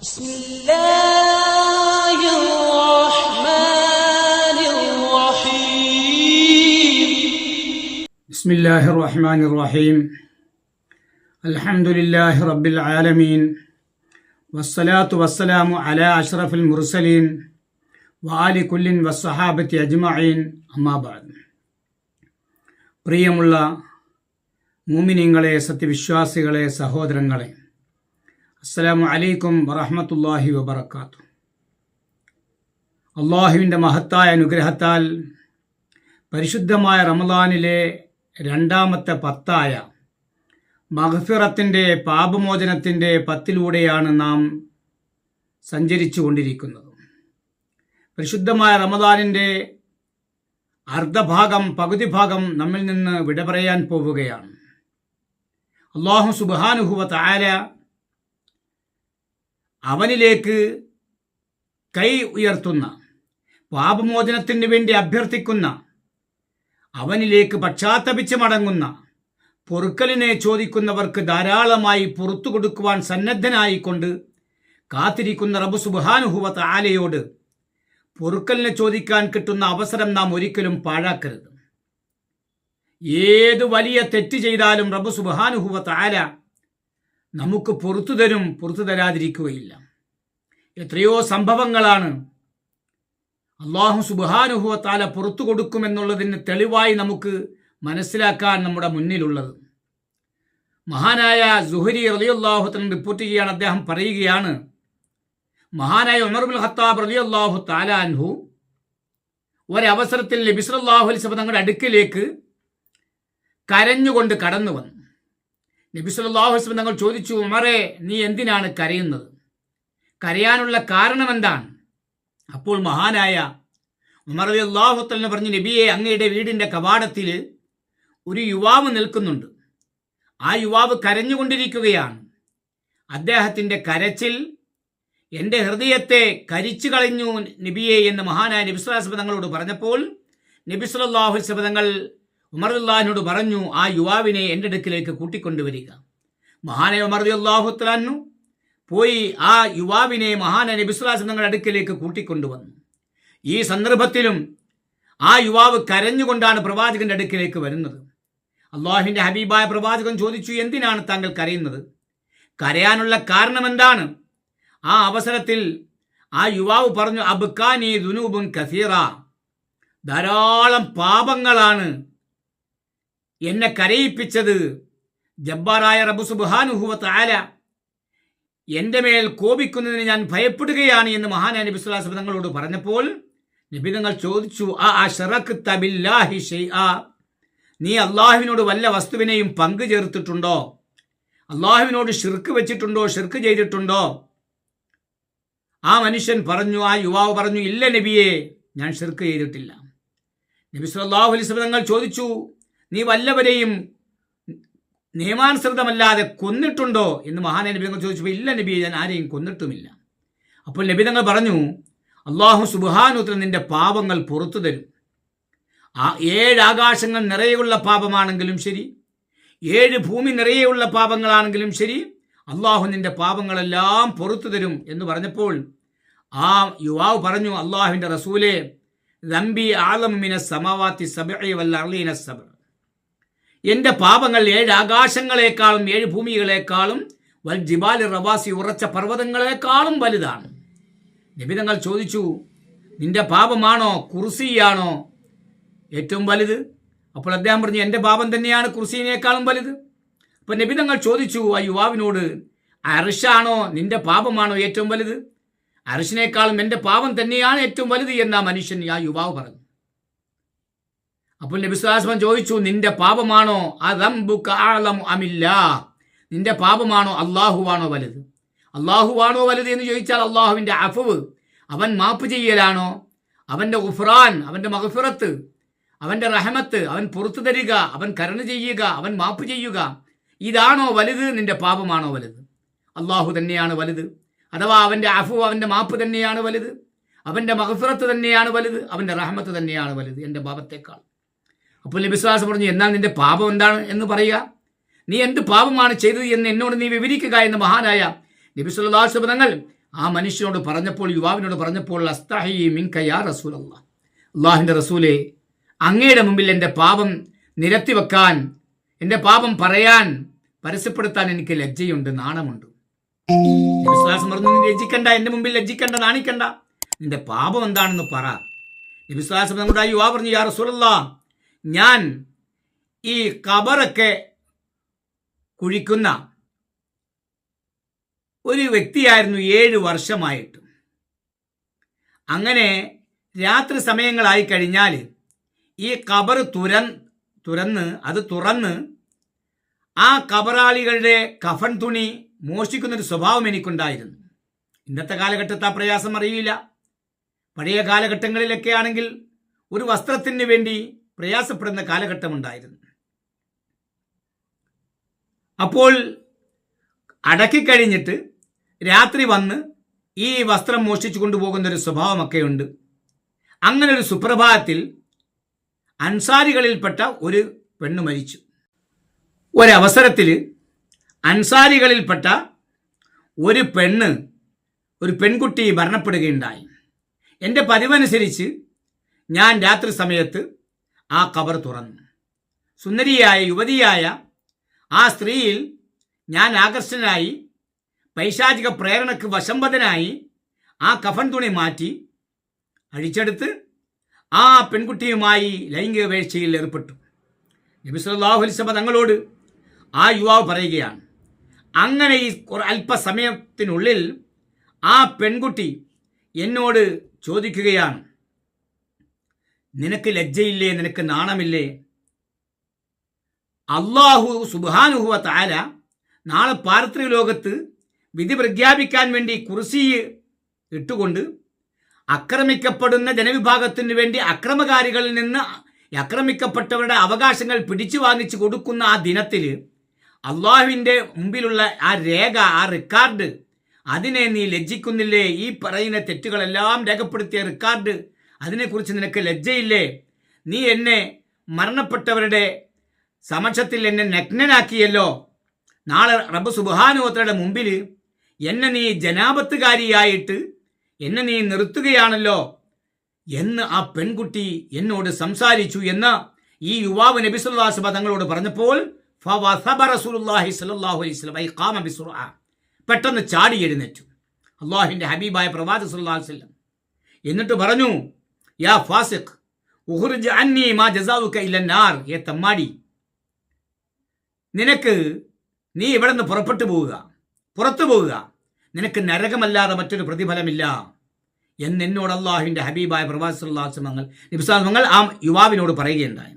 بسم الله الرحمن الرحيم بسم الله الرحمن الرحيم الحمد لله رب العالمين والصلاة والسلام على أشرف المرسلين وآل كل والصحابة أجمعين أما بعد പ്രിയമുള്ള മുഅ്മിനീങ്ങളെ, സത്യവിശ്വാസികളെ, സഹോദരങ്ങളെ, അസ്സലാമു അലൈക്കും വറഹ്മത്തുള്ളാഹി വബറകാതുഹു. അള്ളാഹുവിൻ്റെ മഹത്തായ അനുഗ്രഹത്താൽ പരിശുദ്ധമായ റമദാനിലെ രണ്ടാമത്തെ പത്തായ മഗ്ഫിറത്തിൻ്റെ പാപമോചനത്തിൻ്റെ പത്തിലൂടെയാണ് നാം സഞ്ചരിച്ചു കൊണ്ടിരിക്കുന്നത്. പരിശുദ്ധമായ റമദാനിൻ്റെ അർദ്ധഭാഗം, പകുതി ഭാഗം നമ്മിൽ നിന്ന് വിട പറയാൻ പോവുകയാണ്. അല്ലാഹു സുബ്ഹാനഹു വ തആല അവനിലേക്ക് കൈ ഉയർത്തുന്ന, പാപമോചനത്തിന് വേണ്ടി അഭ്യർത്ഥിക്കുന്ന, അവനിലേക്ക് പക്ഷാത്തപിച്ച് മടങ്ങുന്ന, പൊറുക്കലിനെ ചോദിക്കുന്നവർക്ക് ധാരാളമായി പുറത്തു കൊടുക്കുവാൻ സന്നദ്ധനായിക്കൊണ്ട് കാത്തിരിക്കുന്ന റബ്ബ് സുബ്ഹാനഹു വ തആലയോട് പൊറുക്കലിനെ ചോദിക്കാൻ കിട്ടുന്ന അവസരം നാം ഒരിക്കലും പാഴാക്കരുത്. ഏത് വലിയ തെറ്റ് ചെയ്താലും റബ്ബ് സുബ്ഹാനഹു വ തആല നമുക്ക് പുറത്തു തരും, പുറത്തു തരാതിരിക്കുകയില്ല. എത്രയോ സംഭവങ്ങളാണ് അല്ലാഹു സുബ്ഹാനഹു വ തആല പുറത്തു കൊടുക്കുമെന്നുള്ളതിന് തെളിവായി നമുക്ക് മനസ്സിലാക്കാൻ നമ്മുടെ മുന്നിലുള്ളത്. മഹാനായ സുഹരി റളിയല്ലാഹു തആല റിപ്പോർട്ട് ചെയ്യുകയാണ്. അദ്ദേഹം പറയുകയാണ്, മഹാനായ ഉമർ ഇബ്നുൽ ഖത്താബ് റളിയല്ലാഹു തആല അൻഹു ഒരവസരത്തിൽ നബി സല്ലല്ലാഹു അലൈഹി വസല്ലം തങ്ങളുടെ അടുക്കിലേക്ക് കരഞ്ഞുകൊണ്ട് കടന്നു വന്നു. നബി സല്ലല്ലാഹു അലൈഹി വസല്ലം തങ്ങൾ ചോദിച്ചു, ഉമറേ, നീ എന്തിനാണ് കരയുന്നത്? കരയാനുള്ള കാരണം എന്താണ്? അപ്പോൾ മഹാനായ ഉമർ റളിയല്ലാഹു തആല പറഞ്ഞു, നബിയെ, അങ്ങയുടെ വീടിൻ്റെ കവാടത്തിൽ ഒരു യുവാവ് നിൽക്കുന്നുണ്ട്. ആ യുവാവ് കരഞ്ഞുകൊണ്ടിരിക്കുകയാണ്. അദ്ദേഹത്തിൻ്റെ കരച്ചിൽ എൻ്റെ ഹൃദയത്തെ കരിച്ചു കളഞ്ഞു നബിയെ എന്ന് മഹാനായ നബി സല്ലല്ലാഹു അലൈഹി വസല്ലം തങ്ങളോട് പറഞ്ഞപ്പോൾ നബി സല്ലല്ലാഹു അലൈഹി വസല്ലം തങ്ങൾ ഉമർ റളിയല്ലാഹുവിനോട് പറഞ്ഞു, ആ യുവാവിനെ എൻ്റെ അടുക്കിലേക്ക് കൂട്ടിക്കൊണ്ടുവരിക. മഹാനായ ഉമർ റളിയല്ലാഹു തആല അൻഹു പോയി ആ യുവാവിനെ മഹാനായ നബി സല്ലല്ലാഹു അലൈഹി വസല്ലം തങ്ങളുടെ അടുക്കിലേക്ക് കൂട്ടിക്കൊണ്ടുവന്നു. ഈ സന്ദർഭത്തിലും ആ യുവാവ് കരഞ്ഞുകൊണ്ടാണ് പ്രവാചകന്റെ അടുക്കിലേക്ക് വരുന്നത്. അള്ളാഹുവിൻ്റെ ഹബീബായ പ്രവാചകൻ ചോദിച്ചു, എന്തിനാണ് താങ്കൾ കരയുന്നത്? കരയാനുള്ള കാരണം എന്താണ്? ആ അവസരത്തിൽ ആ യുവാവ് പറഞ്ഞു, അബ്കാനി ദുനൂബുൻ കസീറ, ധാരാളം പാപങ്ങളാണ് എന്നെ കരയിപ്പിച്ചത്. ജബ്ബാറായ റബ്ബ് സുബ്ഹാനഹു വ തആല എൻ്റെ മേൽ കോപിക്കുന്നതിന് ഞാൻ ഭയപ്പെടുകയാണ് എന്ന് മഹാനായ നബി സല്ലല്ലാഹു അലൈഹി വസല്ലം തങ്ങളോട് പറഞ്ഞപ്പോൾ നബി തങ്ങൾ ചോദിച്ചു, അശറക്ത ബില്ലാഹി ഷൈആ, നീ അള്ളാഹുവിനോട് വല്ല വസ്തുവിനെയും പങ്കു ചേർത്തിട്ടുണ്ടോ? അള്ളാഹുവിനോട് ശിർക്ക് വെച്ചിട്ടുണ്ടോ? ശിർക്ക് ചെയ്തിട്ടുണ്ടോ? ആ മനുഷ്യൻ പറഞ്ഞു, ആ യുവാവ് പറഞ്ഞു, ഇല്ല നബിയെ, ഞാൻ ശിർക്ക് ചെയ്തിട്ടില്ല. നബി സല്ലല്ലാഹു അലൈഹി വസല്ലം തങ്ങൾ ചോദിച്ചു, നീ വല്ലവരെയും നിയമാനുസൃതമല്ലാതെ കൊന്നിട്ടുണ്ടോ എന്ന് മഹാനായ നബി തങ്ങൾ ചോദിച്ചപ്പോൾ ഇല്ല നബിയെ, ഞാൻ ആരെയും കൊന്നിട്ടുമില്ല. അപ്പോൾ നബി തങ്ങൾ പറഞ്ഞു, അല്ലാഹു സുബ്ഹാനഹു വ തആല നിന്റെ പാപങ്ങൾ പുറത്തു തരും. ആ 7 ആകാശങ്ങൾ നിറയെയുള്ള പാപമാണെങ്കിലും ശരി, 7 ഭൂമി നിറയെയുള്ള പാപങ്ങളാണെങ്കിലും ശരി, അള്ളാഹു നിന്റെ പാപങ്ങളെല്ലാം പുറത്തു തരും എന്ന് പറഞ്ഞപ്പോൾ ആ യുവാവ് പറഞ്ഞു, അള്ളാഹുവിൻ്റെ റസൂലേ, ദംബി ആലമു മിനസ് സമാവാതി സബ്ഇ വൽ അർളീന സബ്അ, എൻ്റെ പാപങ്ങൾ 7 ആകാശങ്ങളെക്കാളും 7 ഭൂമികളെക്കാളും വൽ ജിബാലി റവാസി, ഉറച്ച പർവ്വതങ്ങളെക്കാളും വലുതാണ്. നബി തങ്ങൾ ചോദിച്ചു, നിന്റെ പാപമാണോ കുർസിയാണോ ഏറ്റവും വലുത്? അപ്പോൾ അദ്ദേഹം പറഞ്ഞു, എൻ്റെ പാപം തന്നെയാണ് കുർസിയിനേക്കാളും വലുത്. അപ്പോൾ നബി തങ്ങൾ ചോദിച്ചു ആ യുവാവിനോട്, അർശാണോ നിന്റെ പാപമാണോ ഏറ്റവും വലുത്? അർശിനേക്കാളും എൻ്റെ പാപം തന്നെയാണ് ഏറ്റവും വലുത് എന്ന് ആ മനുഷ്യൻ, ആ യുവാവ് പറഞ്ഞു. അപ്പോൾ നബി സല്ലല്ലാഹു അലൈഹി വസല്ലം ചോദിച്ചു, നിന്റെ പാപമാണോ അദംബുക അഅലമു അമില്ലാ, നിന്റെ പാപമാണോ അള്ളാഹുവാണോ വലുത്? അള്ളാഹുവാണോ വലുത് എന്ന് ചോദിച്ചാൽ അള്ളാഹുവിൻ്റെ അഫ്വ്, അവൻ മാപ്പ് ചെയ്യലാണോ, അവൻ്റെ ഗുഫ്റാൻ, അവൻ്റെ മഗ്ഫിറത്ത്, അവൻ്റെ റഹമത്ത്, അവൻ പുറത്തു തരിക, അവൻ കരുണ ചെയ്യുക, അവൻ മാപ്പ് ചെയ്യുക, ഇതാണോ വലുത്? നിന്റെ പാപമാണോ വലുത്? അള്ളാഹു തന്നെയാണ് വലുത്. അഥവാ അവൻ്റെ അഫു, അവൻ്റെ മാപ്പ് തന്നെയാണ് വലുത്, അവൻ്റെ മഗ്ഫിറത്ത് തന്നെയാണ് വലുത്, അവൻ്റെ റഹമത്ത് തന്നെയാണ് വലുത് എൻ്റെ പാപത്തേക്കാൾ. അപ്പോൾ നബി സല്ലല്ലാഹു അലൈഹി വസല്ലം പറഞ്ഞു, എന്നാൽ നിന്റെ പാപം എന്താണ് എന്ന് പറയുക, നീ എന്ത് പാപമാണ് ചെയ്തത് എന്ന് എന്നോട് നീ വിവരിക്കുക എന്ന് മഹാനായ നബി സല്ലല്ലാഹു അലൈഹി വസല്ലം തങ്ങൾ ആ മനുഷ്യനോട് പറഞ്ഞപ്പോൾ, യുവാവിനോട് പറഞ്ഞപ്പോൾ, അസ്തഹി മിൻക യാ റസൂലല്ലാഹ്, അള്ളാഹുവിൻ്റെ റസൂലേ, അങ്ങയുടെ മുമ്പിൽ എൻ്റെ പാപം നിരത്തി വെക്കാൻ, എൻ്റെ പാപം പറയാൻ, പരസ്യപ്പെടുത്താൻ എനിക്ക് ലജ്ജയുണ്ട്, നാണമുണ്ട്. നബിസ്വലാസം പറഞ്ഞു, നീ ലജ്ജിക്കണ്ട, എൻ്റെ മുമ്പിൽ ലജ്ജിക്കണ്ട, നാണിക്കണ്ട, നിന്റെ പാപം എന്താണെന്ന് പറ. നബിസ്വലാസം നമ്മുടെ ആ യുവാ പറഞ്ഞു, യാ റസൂലല്ലാഹ്, ഞാൻ ഈ ഖബറൊക്കെ കുഴിക്കുന്ന ഒരു വ്യക്തിയായിരുന്നു 7 വർഷമായിട്ട്. അങ്ങനെ രാത്രി സമയങ്ങളായി കഴിഞ്ഞാൽ ഈ ഖബർ തുറന്ന് ആ ഖബറാളികളുടെ കഫൻ തുണി മോഷ്ടിക്കുന്നൊരു സ്വഭാവം എനിക്കുണ്ടായിരുന്നു. ഇന്നത്തെ കാലഘട്ടത്തെ ആ പ്രയാസം അറിയില്ല. പഴയ കാലഘട്ടങ്ങളിലൊക്കെ ആണെങ്കിൽ ഒരു വസ്ത്രത്തിന് വേണ്ടി പ്രയാസപ്പെടുന്ന കാലഘട്ടമുണ്ടായിരുന്നു. അപ്പോൾ അടക്കിക്കഴിഞ്ഞിട്ട് രാത്രി വന്ന് ഈ വസ്ത്രം മോഷ്ടിച്ചു കൊണ്ടുപോകുന്നൊരു സ്വഭാവമൊക്കെ ഉണ്ട്. അങ്ങനെ ഒരു സുപ്രഭാതത്തിൽ അൻസാരികളിൽപ്പെട്ട ഒരു പെണ്ണ് മരിച്ചു. ഒരവസരത്തിൽ അൻസാരികളിൽപ്പെട്ട ഒരു പെൺകുട്ടി മരണപ്പെടുകയുണ്ടായി. എൻ്റെ പതിവനുസരിച്ച് ഞാൻ രാത്രി സമയത്ത് ആ ഖബർ തുറന്നു. സുന്ദരിയായ യുവതിയായ ആ സ്ത്രീയിൽ ഞാൻ ആകർഷനായി, പൈശാചിക പ്രേരണക്ക് വശംവദനായി ആ കഫൻ തുണി മാറ്റി അഴിച്ചെടുത്ത് ആ പെൺകുട്ടിയുമായി ലൈംഗിക വീഴ്ചയിൽ ഏർപ്പെട്ടു. നബി സല്ലല്ലാഹു അലൈഹി വസല്ലം തങ്ങളോട് ആ യുവാവ് പറയുകയാണ്, അങ്ങനെ ഈ അല്പസമയത്തിനുള്ളിൽ ആ പെൺകുട്ടി എന്നോട് ചോദിക്കുകയാണ്, നിനക്ക് ലജ്ജയില്ലേ, നിനക്ക് നാണമില്ലേ? അല്ലാഹു സുബ്ഹാനഹു വ തആല നാളെ പാർഥിവ ലോകത്ത് വിധി പ്രഖ്യാപിക്കാൻ വേണ്ടി കുർസി ഇട്ടുകൊണ്ട് ആക്രമിക്കപ്പെടുന്ന ജനവിഭാഗത്തിന് വേണ്ടി അക്രമകാരികളിൽ നിന്ന് ആക്രമിക്കപ്പെട്ടവരുടെ അവകാശങ്ങൾ പിടിച്ചു വാങ്ങിച്ചു കൊടുക്കുന്ന ആ ദിനത്തിൽ അള്ളാഹുവിൻ്റെ മുമ്പിലുള്ള ആ രേഖ, ആ റെക്കോർഡ്, അതിനെ നീ ലജ്ജിക്കുന്നില്ലേ? ഈ പറയുന്ന തെറ്റുകളെല്ലാം രേഖപ്പെടുത്തിയ റെക്കോർഡ്, അതിനെക്കുറിച്ച് നിനക്ക് ലജ്ജയില്ലേ? നീ എന്നെ മരണപ്പെട്ടവരുടെ സമക്ഷത്തിൽ എന്നെ നഗ്നനാക്കിയല്ലോ. നാളെ റബ്ബ് സുബ്ഹാനഹു വ തആലയുടെ മുമ്പിൽ എന്നെ നീ ജനാപത്തുകാരിയായിട്ട് എന്നെ നീ നിർത്തുകയാണല്ലോ എന്ന് ആ പെൺകുട്ടി എന്നോട് സംസാരിച്ചു എന്ന് ഈ യുവാവ് നബി സല്ലല്ലാഹു അലൈഹി വസല്ലം തങ്ങളോട് പറഞ്ഞപ്പോൾ റസൂലുള്ളാഹി സ്വല്ലല്ലാഹു അലൈഹി വസല്ലം ഖാമ ബിസുർഅ, പെട്ടെന്ന് ചാടി എഴുന്നേറ്റു അള്ളാഹുവിൻ്റെ ഹബീബായ പ്രവാചകൻ സല്ലല്ലാഹു അലൈഹി വസല്ലം. എന്നിട്ട് പറഞ്ഞു, യാ ഫാസിഖ് ഉഖ്റിജ് അന്നി മാ ജസാഉക ഇല നാർ, ഏ തമ്മാടി, നീ ഇവിടെ നിന്ന് പുറത്തു പോവുക, നിനക്ക് നരകമല്ലാതെ മറ്റൊരു പ്രതിഫലമില്ല എന്നോട് അള്ളാഹുവിൻ്റെ ഹബീബായ പ്രവാചകൻ സല്ലല്ലാഹു അലൈഹി വസല്ലം നബി തങ്ങൾ ആ യുവാവിനോട് പറയുകയുണ്ടായി.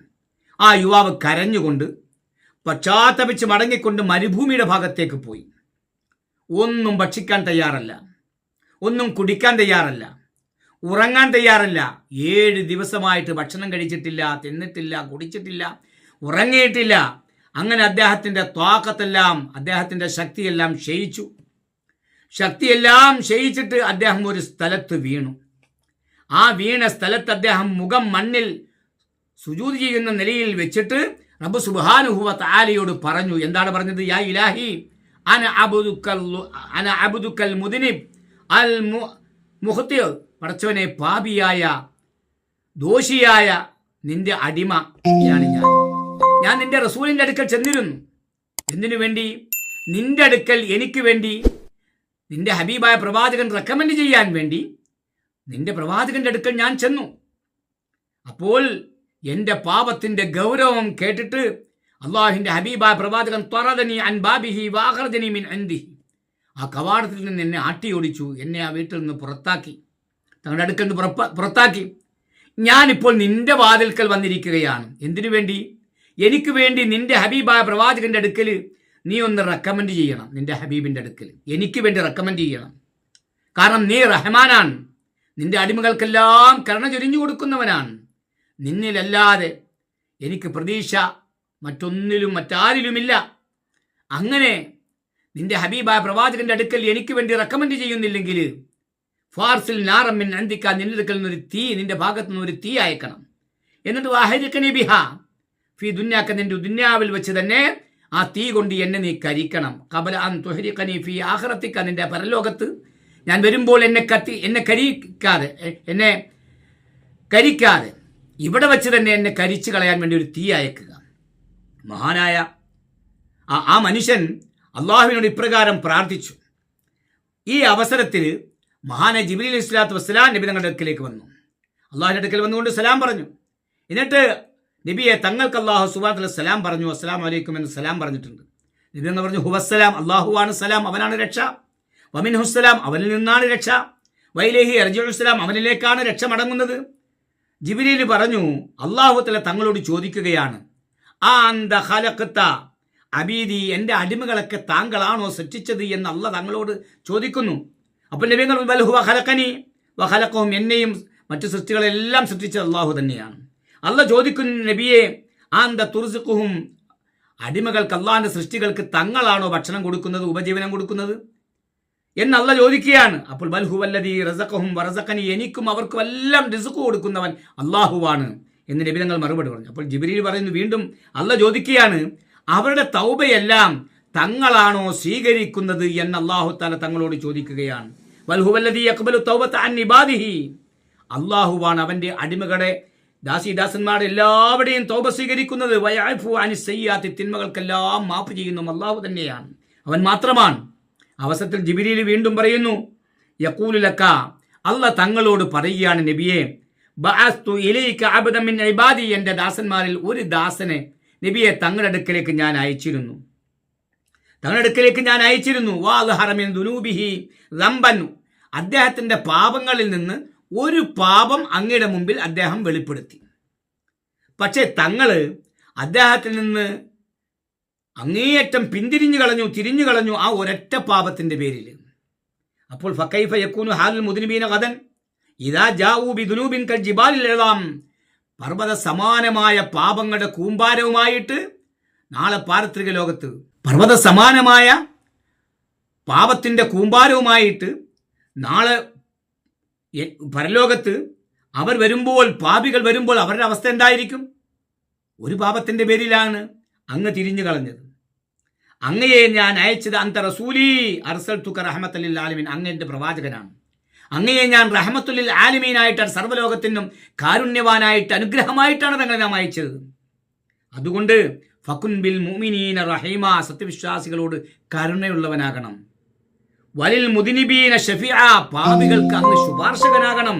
ആ യുവാവ് കരഞ്ഞുകൊണ്ട് പശ്ചാത്തപിച്ച് മടങ്ങിക്കൊണ്ട് മരുഭൂമിയുടെ ഭാഗത്തേക്ക് പോയി. ഒന്നും ഭക്ഷിക്കാൻ തയ്യാറല്ല, ഒന്നും കുടിക്കാൻ തയ്യാറല്ല, ഉറങ്ങാൻ തയ്യാറല്ല. 7 ദിവസമായിട്ട് ഭക്ഷണം കഴിച്ചിട്ടില്ല, തിന്നിട്ടില്ല, കുടിച്ചിട്ടില്ല, ഉറങ്ങിയിട്ടില്ല. അങ്ങനെ അദ്ദേഹത്തിൻ്റെ ത്വാഖത്തെല്ലാം, അദ്ദേഹത്തിൻ്റെ ശക്തിയെല്ലാം ക്ഷയിച്ചു. ശക്തിയെല്ലാം ക്ഷയിച്ചിട്ട് അദ്ദേഹം ഒരു സ്ഥലത്ത് വീണു. ആ വീണ സ്ഥലത്ത് അദ്ദേഹം മുഖം മണ്ണിൽ സുജൂദ് ചെയ്യുന്ന നിലയിൽ വെച്ചിട്ട് റബ്ബ് സുബ്ഹാനഹു വ തആലയോട് പറഞ്ഞു. എന്താണ് പറഞ്ഞത്? യാ ഇലാഹി അന അബ്ദുക്കൽ മുദ്നിബ് അൽ മുഖ്തി, പടച്ചവനെ, പാപിയായ ദോഷിയായ നിന്റെ അടിമയാണ് ഞാൻ നിന്റെ റസൂലിന്റെ അടുക്കൽ ചെന്നിരുന്നു. എന്തിനു വേണ്ടി? നിന്റെ അടുക്കൽ എനിക്ക് വേണ്ടി, നിന്റെ ഹബീബായ പ്രവാചകൻ റെക്കമെൻഡ് ചെയ്യാൻ വേണ്ടി നിന്റെ പ്രവാചകന്റെ അടുക്കൽ ഞാൻ ചെന്നു. അപ്പോൾ എൻ്റെ പാപത്തിന്റെ ഗൗരവം കേട്ടിട്ട് അള്ളാഹുവിൻ്റെ ഹബീബായ പ്രവാചകൻ ത്വറദനി അൻ ബാബിഹി വഅഖ്റജനി മിൻ ഇൻദിഹി, ആ കവാടത്തിൽ നിന്ന് എന്നെ ആട്ടിയോടിച്ചു, എന്നെ ആ വീട്ടിൽ നിന്ന് പുറത്താക്കി, തങ്ങളുടെ അടുക്കൽ നിന്ന് പുറത്താക്കി. ഞാനിപ്പോൾ നിന്റെ വാതിൽക്കൽ വന്നിരിക്കുകയാണ്. എന്തിനു വേണ്ടി? എനിക്ക് വേണ്ടി നിന്റെ ഹബീബായ പ്രവാചകന്റെ അടുക്കൽ നീ ഒന്ന് റെക്കമെൻഡ് ചെയ്യണം. നിന്റെ ഹബീബിൻ്റെ അടുക്കൽ എനിക്ക് വേണ്ടി റെക്കമെൻഡ് ചെയ്യണം. കാരണം നീ റഹ്മാനാണ്, നിന്റെ അടിമകൾക്കെല്ലാം കരുണ ചൊരിഞ്ഞു കൊടുക്കുന്നവനാണ്. നിന്നിലല്ലാതെ എനിക്ക് പ്രതീക്ഷ മറ്റാരിലുമില്ല. അങ്ങനെ നിന്റെ ഹബീബായ പ്രവാചകന്റെ അടുക്കൽ എനിക്ക് വേണ്ടി റെക്കമെൻഡ് ചെയ്യുന്നില്ലെങ്കിൽ ഫാർസിൽ നാറമ്മിൻ അന്തിക്ക, നിന്റെ അടുക്കൽ നിന്നൊരു തീ, നിന്റെ ഭാഗത്തു നിന്ന് ഒരു തീ അയക്കണം. എന്നിട്ട് വാഹിദിക്കനി ബിഹ ഫി ദുന്യാക്ക, നിന്റെ ദുന്യാവിൽ വെച്ച് തന്നെ ആ തീ കൊണ്ട് എന്നെ നീ കരിക്കണം. ഖബല അൻ തുഹരിഖനി ഫി ആഖിറതിക, നിന്റെ പരലോകത്ത് ഞാൻ വരുമ്പോൾ എന്നെ കരിക്കാതെ ഇവിടെ വെച്ച് തന്നെ എന്നെ കരിച്ചു കളയാൻ വേണ്ടി ഒരു തീ അയക്കുക. മഹാനായ ആ മനുഷ്യൻ അള്ളാഹുവിനോട് ഇപ്രകാരം പ്രാർത്ഥിച്ചു. ഈ അവസരത്തിൽ മഹാനായ ജിബ്രീൽ അലൈഹി സ്വലാത്തു വസ്സലാം നബി തങ്ങളുടെ അടുക്കലേക്ക് വന്നു. അള്ളാഹുവിന്റെ അടുക്കൽ വന്നുകൊണ്ട് സലാം പറഞ്ഞു. എന്നിട്ട് നബിയെ തങ്ങൾക്ക് അള്ളാഹു സുബ്ഹാനഹു വ തആല സലാം പറഞ്ഞു, അസ്സലാമു അലൈക്കും എന്ന് സലാം പറഞ്ഞിട്ടുണ്ട്. നബി തങ്ങൾ പറഞ്ഞു, ഹുവസ്സലാം, അള്ളാഹുവാണ് സലാം, അവനാണ് രക്ഷ. വമിൻഹുസ്സലാം, അവനിൽ നിന്നാണ് രക്ഷ. വൈലേഹി അർജിഉസ്സലാം, അവനിലേക്കാണ് രക്ഷ മടങ്ങുന്നത്. ജിബ്രീൽ പറഞ്ഞു, അള്ളാഹു തആല തങ്ങളോട് ചോദിക്കുകയാണ്, ആ അന്ത ഖലഖത അബീദി, എൻ്റെ അടിമകളൊക്കെ താങ്കളാണോ സൃഷ്ടിച്ചത് എന്ന് അള്ളാഹ് തങ്ങളോട് ചോദിക്കുന്നു. അപ്പോൾ നബി തങ്ങൾ ബൽ ഹുവ ഖലഖനി വ ഖലഖഹും, എന്നെയും മറ്റു സൃഷ്ടികളെല്ലാം സൃഷ്ടിച്ചത് അള്ളാഹു തന്നെയാണ്. അള്ളാഹ് ചോദിക്കുന്നു, നബിയെ അന്ത തുർസിഖുഹും, അടിമകൾക്ക് അള്ളാഹിന്റെ സൃഷ്ടികൾക്ക് തങ്ങളാണോ ഭക്ഷണം കൊടുക്കുന്നത്, ഉപജീവനം കൊടുക്കുന്നത് എന്ന് അള്ളാഹ് ചോദിക്കുകയാണ്. അപ്പോൾ ബൽ ഹുവല്ലദീ റസഖഹും വറസഖനി, എനിക്കും അവർക്കും എല്ലാം റിസ്ക് കൊടുക്കുന്നവൻ അള്ളാഹുവാണ് എന്ന് നബി തങ്ങൾ മറുപടി പറഞ്ഞു. അപ്പോൾ ജിബ്രീൽ പറയുന്നു, വീണ്ടും അള്ളാഹ് ചോദിക്കുകയാണ്, അവരുടെ തൗബയെല്ലാം തങ്ങളാണോ സ്വീകരിക്കുന്നത് എന്ന് അള്ളാഹു തആല തങ്ങളോട് ചോദിക്കുകയാണ്. വൽ ഹുവല്ലദീ യഖ്ബലു തൗബത അൻ ഇബാദിഹി, അള്ളാഹുവാണ് അവന്റെ അടിമകളുടെ ദാസിദാസന്മാരുടെ എല്ലാവരുടെയും തൗബ സ്വീകരിക്കുന്നത്. വയഅഫു അനി സയ്യാത്തി, തിന്മകൾക്കെല്ലാം മാപ്പ് ചെയ്യുന്നു അള്ളാഹു തന്നെയാണ്, അവൻ മാത്രമാണ്. അവസരത്തിൽ ജിബ്രീൽ വീണ്ടും പറയുന്നു, യഖൂലു ലക, അള്ളാഹ് തങ്ങളോട് പറയുകയാണ്, നബിയെ ബഅസ്തു ഇലൈക അബ്ദൻ മിൻ ഇബാദി, എൻ്റെ ദാസന്മാരിൽ ഒരു ദാസനെ നബിയെ തങ്ങളുടെ അടുക്കലേക്ക് ഞാൻ അയച്ചിരുന്നു. വാൽഹറ മിൻ ദുനൂബിഹി ദംബൻ, അദ്ദേഹത്തിന്റെ പാപങ്ങളിൽ നിന്ന് ഒരു പാപം അങ്ങയുടെ മുമ്പിൽ അദ്ദേഹം വെളിപ്പെടുത്തി. പക്ഷേ തങ്ങള് അദ്ദേഹത്തിൽ നിന്ന് അങ്ങേയറ്റം തിരിഞ്ഞു കളഞ്ഞു ആ ഒരൊറ്റ പാപത്തിന്റെ പേരിൽ. അപ്പോൾ ഫകൈഫ യകൂനു ഹാലുൽ മുദ്നിബീന ഗദൻ ഇദാ ജാഊ ബിദുനൂബിൻ കൽജിബാലിൽ ഇളാം, പർവ്വത സമാനമായ പാപങ്ങളുടെ കൂമ്പാരവുമായിട്ട് നാളെ പാരത്രിക ലോകത്ത് പർവ്വത സമാനമായ പാപത്തിന്റെ കൂമ്പാരവുമായിട്ട് നാളെ പരലോകത്ത് അവർ വരുമ്പോൾ, പാപികൾ വരുമ്പോൾ അവരുടെ അവസ്ഥ എന്തായിരിക്കും? ഒരു പാപത്തിന്റെ പേരിലാണ് അങ്ങ് തിരിഞ്ഞു കളഞ്ഞത്. അങ്ങയെ ഞാൻ അയച്ചത് അന്ത റസൂലി അർസൽതുക റഹ്മത്തൽ ലിൽ ആലമീൻ, അങ്ങ് എൻ്റെ പ്രവാചകനാണ്. അങ്ങയെ ഞാൻ റഹ്മത്തുൽ ലിൽ ആലമീനായിട്ടാണ്, സർവ്വലോകത്തിനും കാരുണ്യവാനായിട്ട് അനുഗ്രഹമായിട്ടാണ് തങ്ങളെ നാം അയച്ചത്. അതുകൊണ്ട് ഫകുൻ ബിൽ മുഅ്മിനീന റഹീമ, സത്യവിശ്വാസികളോട് കരുണയുള്ളവനാകണം. വലിൽ മുദ്നിബീന ഷഫീഅ, പാപികൾക്ക് അങ്ങ് ശുപാർശകനാകണം.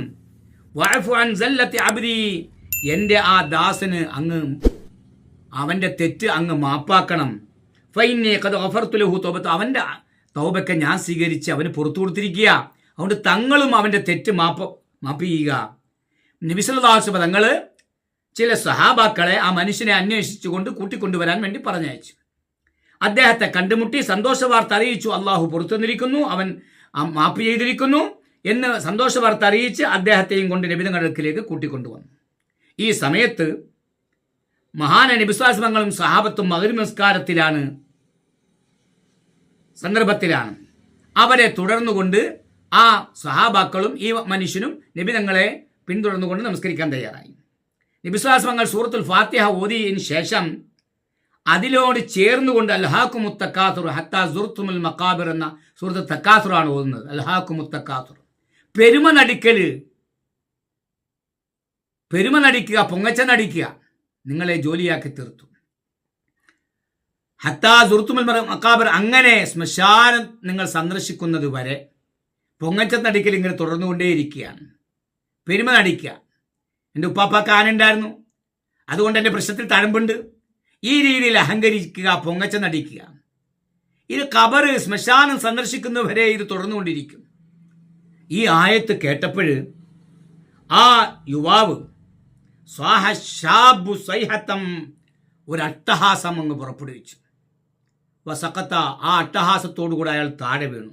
വഅഫു അൻ സല്ലത്തി അബ്ദി, എൻ്റെ ആ ദാസന് അങ്ങ് അവന്റെ തെറ്റ് അങ്ങ് മാപ്പാക്കണം. ഫൈന്നി ഖദ് ഗഫർതു ലഹു തൗബത, അവന്റെ തൗബക്കെ ഞാൻ സ്വീകരിച്ച് അവന് പുറത്തു കൊടുത്തിരിക്കുക. അതുകൊണ്ട് തങ്ങളും അവന്റെ തെറ്റ് മാപ്പ് ചെയ്യുക. നബി സല്ലല്ലാഹു അലൈഹി വസല്ലം തങ്ങൾ ചില സഹാബാക്കളെ ആ മനുഷ്യനെ അന്വേഷിച്ചുകൊണ്ട് കൂട്ടിക്കൊണ്ടുവരാൻ വേണ്ടി പറഞ്ഞയച്ചു. അദ്ദേഹത്തെ കണ്ടുമുട്ടി സന്തോഷ വാർത്ത അറിയിച്ചു, അള്ളാഹു പുറത്തു വന്നിരിക്കുന്നു, അവൻ മാപ്പ് ചെയ്തിരിക്കുന്നു എന്ന് സന്തോഷ വാർത്ത അറിയിച്ച് അദ്ദേഹത്തെയും കൊണ്ട് നബി തങ്ങളുടെ അടുക്കലേക്ക് കൂട്ടിക്കൊണ്ടുവന്നു. ഈ സമയത്ത് മഹാന നബി സ്വല്ലല്ലാഹു അലൈഹി വസല്ലം സഹാബത്തും മഗ്‌രിബ് നമസ്കാരത്തിലാണ്, സന്ദർഭത്തിലാണ്. അവരെ തുടർന്നുകൊണ്ട് ആ സഹാബാക്കളും ഈ മനുഷ്യനും നബി തങ്ങളെ പിന്തുടർന്നുകൊണ്ട് നമസ്കരിക്കാൻ തയ്യാറായി. നബി സ്വല്ലല്ലാഹു അലൈഹി വസല്ലം സൂറത്തുൽ ഫാത്തിഹ ഓതിയതിന് ശേഷം അതിലോട് ചേർന്നുകൊണ്ട് അൽഹാക്കുമുത് തകാസുർ ഹത്താ സുർത്തുമുൽ മഖാബിർ എന്ന സൂറത്ത് തകാസുറാണ് ഓതുന്നത്. അൽഹാക്കുമുത് തകാസുർ, പെരുമ നടിക്കുക, പൊങ്ങച്ച നടിക്കുക നിങ്ങളെ ജോലിയാക്കി തീർത്തു. ഹത്താ സുർത്തുമുൽ മഖാബിർ, അങ്ങനെ ശ്മശാനം നിങ്ങൾ സന്ദർശിക്കുന്നത് വരെ പൊങ്ങച്ച നടിക്കൽ ഇങ്ങനെ തുടർന്നുകൊണ്ടേയിരിക്കുകയാണ്. പെരുമ നടിക്കുക. എൻ്റെ ഉപ്പാപ്പാക്ക് ആനുണ്ടായിരുന്നു, അതുകൊണ്ട് എൻ്റെ പ്രശ്നത്തിൽ തഴമ്പുണ്ട്. ഈ രീതിയിൽ അഹങ്കരിക്കുക, പൊങ്ങച്ച നടിക്കുക. ഇത് ഖബർ, ശ്മശാനം സന്ദർശിക്കുന്നവരെ ഇത് തുടർന്നുകൊണ്ടിരിക്കും. ഈ ആയത്ത് കേട്ടപ്പോൾ ആ യുവാവ് സ്വാഹശാബു സൈഹത്തം, ഒരു അട്ടഹാസം അങ്ങ് പുറപ്പെടുവിച്ചു. വസഖത്ത, ആ അട്ടഹാസത്തോടുകൂടെ അയാൾ താഴെ വീണു.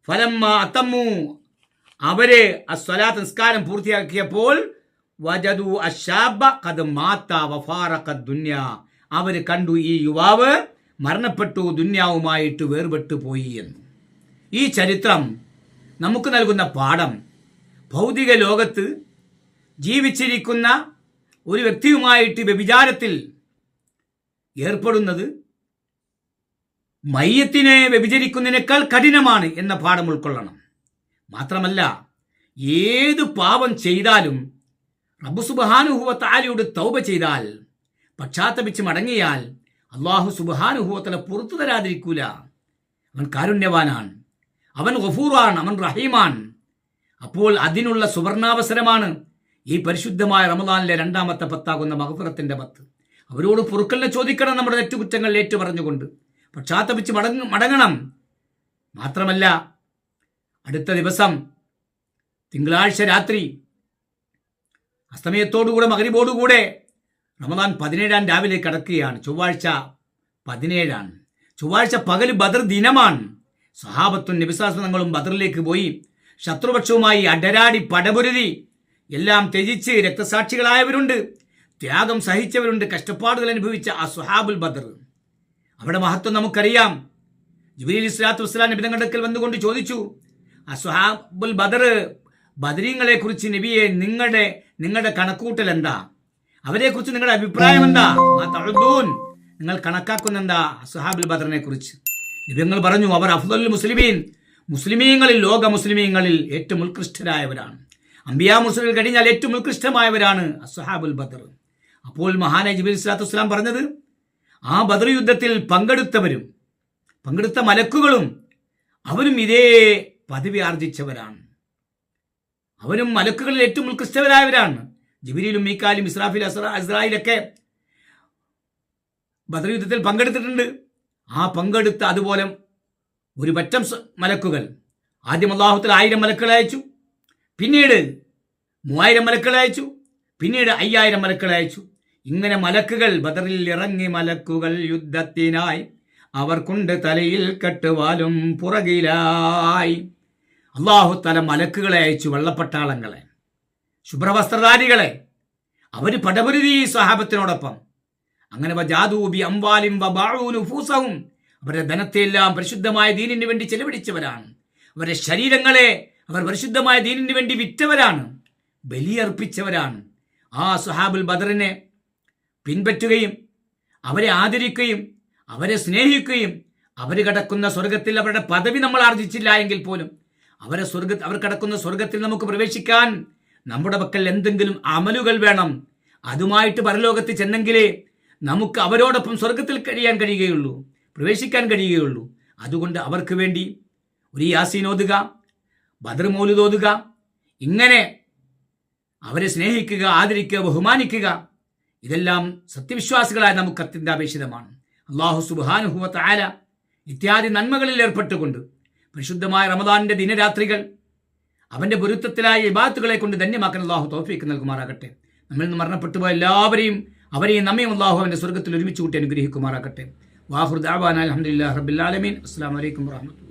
ഫലമ്മ അത്തമ്മു, അവര് അസ്വലാത്ത് നിസ്കാരം പൂർത്തിയാക്കിയപ്പോൾ വജദു അശാബ ഖദ് മാത വഫാറഖ ദുനിയ, അവര് കണ്ടു ഈ യുവാവ് മരണപ്പെട്ടു, ദുന്യാവുമായിട്ട് വേർപെട്ടു പോയി എന്ന്. ഈ ചരിത്രം നമുക്ക് നൽകുന്ന പാഠം, ഭൗതിക ലോകത്ത് ജീവിച്ചിരിക്കുന്ന ഒരു വ്യക്തിയുമായിട്ട് വ്യഭിചാരത്തിൽ ഏർപ്പെടുന്നത് മയ്യത്തിനെ വ്യഭിചരിക്കുന്നതിനേക്കാൾ കഠിനമാണ് എന്ന പാഠം ഉൾക്കൊള്ളണം. മാത്രമല്ല ഏത് പാപം ചെയ്താലും റബ്ബ് സുബ്ഹാനഹു വ തആലയോട് തൗബ ചെയ്താൽ, പശ്ചാത്തപിച്ച് മടങ്ങിയാൽ അല്ലാഹു സുബ്ഹാനഹു വ തആല പുറത്തു തരാതിരിക്കൂല. അവൻ കാരുണ്യവാനാണ്, അവൻ ഗഫൂറാണ്, അവൻ റഹീമാണ്. അപ്പോൾ അതിനുള്ള സുവർണാവസരമാണ് ഈ പരിശുദ്ധമായ റമദാനിലെ രണ്ടാമത്തെ പത്താകുന്ന മഗ്ഫിറത്തിന്റെ പത്ത്. അവരോട് പൊറുക്കലിനെ ചോദിക്കണം, നമ്മുടെ തെറ്റുകുറ്റങ്ങൾ ഏറ്റുപറഞ്ഞുകൊണ്ട് പശ്ചാത്തപിച്ച് മടങ്ങണം. മാത്രമല്ല അടുത്ത ദിവസം തിങ്കളാഴ്ച രാത്രി അസ്തമയത്തോടുകൂടെ മഗ്രിബോടുകൂടെ റമദാൻ 17 രാവിലെ കടക്കുകയാണ്. ചൊവ്വാഴ്ച 17. ചൊവ്വാഴ്ച പകൽ ബദർ ദിനമാണ്. സഹാബത്തും നബിസാസനങ്ങളും ബദറിലേക്ക് പോയി ശത്രുപക്ഷവുമായി അടരാടി പടപുരുതി എല്ലാം ത്യജിച്ച് രക്തസാക്ഷികളായവരുണ്ട്, ത്യാഗം സഹിച്ചവരുണ്ട്, കഷ്ടപ്പാടുകൾ അനുഭവിച്ച അസ്ഹാബുൽ ബദർ. അവിടെ മഹത്വം നമുക്കറിയാം. ജിബ്രീൽ ഇസ്ലാത്തു വസ്സലാം നബി തങ്ങളുടെ അടുക്കൽ വന്നുകൊണ്ട് ചോദിച്ചു, അസ്ഹാബുൽ ബദർ, ബദരീങ്ങളെ കുറിച്ച് നബിയെ നിങ്ങളുടെ കണക്കൂട്ടൽ എന്താ? അവരെക്കുറിച്ച് നിങ്ങളുടെ അഭിപ്രായം എന്താ? നിങ്ങൾ കണക്കാക്കുന്ന എന്താ അസ്ഹാബുൽ ബദറിനെ കുറിച്ച്? നബിങ്ങൾ പറഞ്ഞു, അവർ അഫ്ദലുൽ മുസ്ലിമീൻ, മുസ്ലിമീങ്ങളിൽ, ലോക മുസ്ലിമീങ്ങളിൽ ഏറ്റവും ഉത്കൃഷ്ടരായവരാണ്. അംബിയാ മുർസലുകൾ കഴിഞ്ഞാൽ ഏറ്റവും ഉത്കൃഷ്ടമായവരാണ് അസ്ഹാബുൽ ബദർ. അപ്പോൾ മഹാനായ ജിബ്രീൽ സ്വല്ലല്ലാഹു അലൈഹി വസല്ലം പറഞ്ഞത്, ആ ബദർ യുദ്ധത്തിൽ പങ്കെടുത്ത മലക്കുകളും അവരും ഇതേ പദവി ആർജിച്ചവരാണ്. അവരും മലക്കുകളിൽ ഏറ്റവും ഉത്കൃഷ്ടവരായവരാണ്. ജിബ്രീലും മീകാലും ഇസ്രാഫീൽ അസ്രായിലൊക്കെ ബദർ യുദ്ധത്തിൽ പങ്കെടുത്തിട്ടുണ്ട്. ആ പങ്കെടുത്ത അതുപോലെ ഒരു പറ്റം മലക്കുകൾ, ആദ്യം അല്ലാഹു തആല 1000 മലക്കുകളെ അയച്ചു, പിന്നീട് 3000 മലക്കുകളെ അയച്ചു, പിന്നീട് 5000 മലക്കുകളെ അയച്ചു. ഇങ്ങനെ മലക്കുകൾ ബദറിൽ ഇറങ്ങി, മലക്കുകൾ യുദ്ധത്തിനായി, അവർ കൊണ്ട് തലയിൽ കെട്ടുവാലും പുറകിലായി. അല്ലാഹു തആല മലക്കുകളെ അയച്ചു, വെള്ളപ്പട്ടാളങ്ങളെ, ശുഭ്രവസ്ത്രധാരികളെ. അവർ പടപൊരുതി സഹാബത്തിനോടൊപ്പം. അങ്ങനെ വജാദൂബി അംവാലിം വബാഉ നുഫൂസഹും, അവരുടെ ധനത്തെയെല്ലാം പരിശുദ്ധമായ ദീനിന് വേണ്ടി ചെലവഴിച്ചവരാണ്. അവരുടെ ശരീരങ്ങളെ അവർ പരിശുദ്ധമായ ദീനിന് വേണ്ടി വിറ്റവരാണ്, ബലിയർപ്പിച്ചവരാണ്. ആ സ്വഹാബുൽ ബദറിനെ പിൻപറ്റുകയും അവരെ ആദരിക്കുകയും അവരെ സ്നേഹിക്കുകയും അവർ കടക്കുന്ന സ്വർഗത്തിൽ അവരുടെ പദവി നമ്മൾ ആർജിച്ചില്ല എങ്കിൽ പോലും അവർ കടക്കുന്ന സ്വർഗത്തിൽ നമുക്ക് പ്രവേശിക്കാൻ നമ്മുടെ പക്കൽ എന്തെങ്കിലും അമലുകൾ വേണം. അതുമായിട്ട് പരലോകത്ത് ചെന്നെങ്കിലേ നമുക്ക് അവരോടൊപ്പം സ്വർഗത്തിൽ പ്രവേശിക്കാൻ കഴിയുകയുള്ളൂ. അതുകൊണ്ട് അവർക്ക് വേണ്ടി ഒരു യാസീൻ ഓതുക, ബദർ മൗലിദ് ഓതുക, ഇങ്ങനെ അവരെ സ്നേഹിക്കുക, ആദരിക്കുക, ബഹുമാനിക്കുക, ഇതെല്ലാം സത്യവിശ്വാസികളായ നമുക്ക് അത്യന്താപേക്ഷിതമാണ്. അല്ലാഹു സുബ്ഹാനഹു വ തആല ഇത്യാദി നന്മകളിൽ ഏർപ്പെട്ടുകൊണ്ട് പരിശുദ്ധമായ റമദാനിന്റെ ദിനരാത്രികൾ അവന്റെ പൊരുത്തത്തിലായ ഇബാദത്തുകളെ കൊണ്ട് ധന്യമാക്കാൻ അല്ലാഹു തൗഫീഖ് നൽകുമാറാകട്ടെ. നമ്മിൽ നിന്ന് മരണപ്പെട്ടുപോയ എല്ലാവരെയും അവരെയും നമ്മയും അല്ലാഹു അവന്റെ സ്വർഗത്തിൽ ഒരുമിച്ച് കൂട്ടി അനുഗ്രഹിക്കുമാറാകട്ടെ. വാഖിറു ദഅവാനാ അൽഹംദുലില്ലാഹി റബ്ബിൽ ആലമീൻ. അസ്സലാമു അലൈക്കും വറഹ്മത്തുള്ളാഹി.